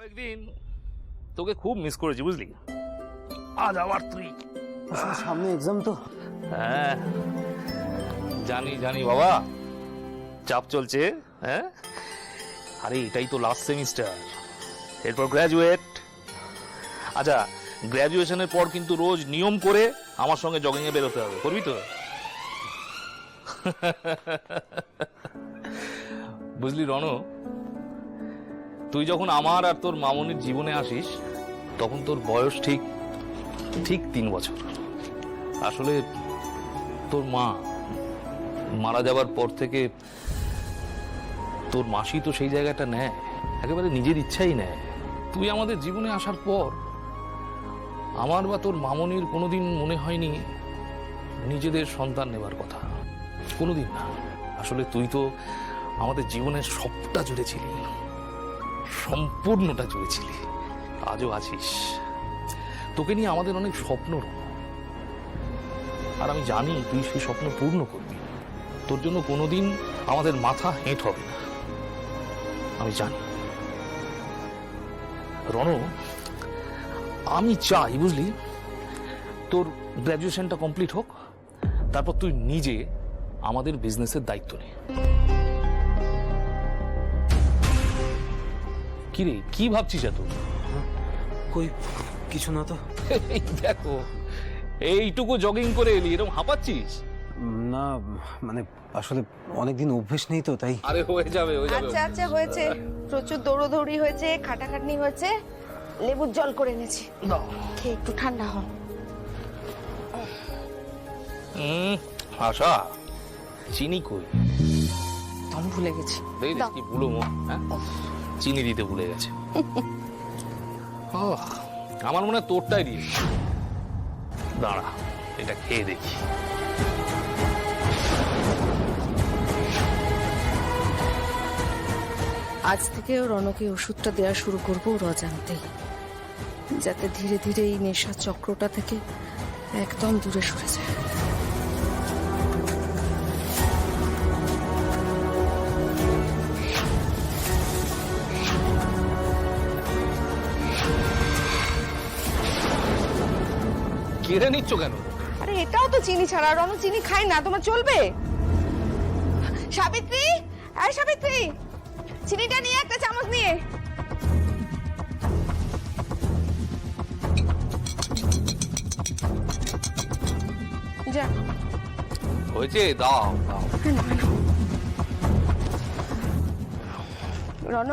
কয়েকদিন তোকে খুব মিস করেছি বুঝলি। আজ আবার তুই সামনে এক্সাম তো। হ্যাঁ জানি জানি বাবা, চাপ চলছে। হ্যাঁ আরে এটাই তো লাস্ট সেমিস্টার, এরপর গ্র্যাজুয়েট। আচ্ছা গ্র্যাজুয়েশনের পর কিন্তু রোজ নিয়ম করে আমার সঙ্গে জগিং এ বেরোতে হবে, করবি তো? বুঝলি রণ, তুই যখন আমার আর তোর মামনির জীবনে আসিস তখন তোর বয়স ঠিক ঠিক 3 বছর। আসলে তোর মা মারা যাবার পর থেকে তোর মাসি তো সেই জায়গাটা নেয়, একেবারে নিজের ইচ্ছাই নেয়। তুই আমাদের জীবনে আসার পর আমার বা তোর মামনির কোনোদিন মনে হয়নি নিজেদের সন্তান নেবার কথা, কোনোদিন না। আসলে তুই তো আমাদের জীবনের সবটা জুড়ে ছিলি, সম্পূর্ণটা জুড়ে ছিলি, আজও আছিস। তোকে নিয়ে আমাদের অনেক স্বপ্ন, আর আমি জানি তুই সেই স্বপ্ন পূর্ণ করবি। তোর জন্য কোনোদিন আমাদের মাথা হেঁট হবে না, আমি জানি। রণ, আমি চাই বুঝলি তোর গ্র্যাজুয়েশনটা কমপ্লিট হোক, তারপর তুই নিজে আমাদের বিজনেসের দায়িত্ব নে। কি রে, কি ভাবছিস এত? কই কিছু না তো। এই দেখো, এইটুকু জগিং করে এলি, এরকম হাঁপাচ্ছিস? না মানে আসলে অনেকদিন অভ্যেস নেই তো তাই। আরে হয়ে যাবে হয়ে যাবে। আচ্ছা আচ্ছা হয়েছে, প্রচুর দৌড়োদৌড়ি হয়েছে, খাটাখাটনি হয়েছে, লেবুর জল করে এনেছি, খেয়ে একটু ঠান্ডা হন। আশা, চিনি কই? দম ভুলে গেছি। দাও। কি ভুলো মো, হ্যাঁ? চিনি দিতে ভুলে গেছে। আমার মনে হয় তোরটাই দিয়ে দাঁড়া, এটা খেয়ে দেখি। আজ থেকে রণকে ওষুধটা দেওয়া শুরু করবো ওর অজান্তেই, যাতে ধীরে ধীরে এই নেশা চক্রটা থেকে একদম দূরে সরে যায়। কেড়ে নিচ্ছ কেন? আরে এটাও তো চিনি ছাড়া, রণ চিনি খায় না, তোমার চলবে? সাবিত্রী, আরে সাবিত্রী, চিনিটা নিয়ে একটা চামচ নিয়ে। যা। হয়েছে, দাও দাও। রণ,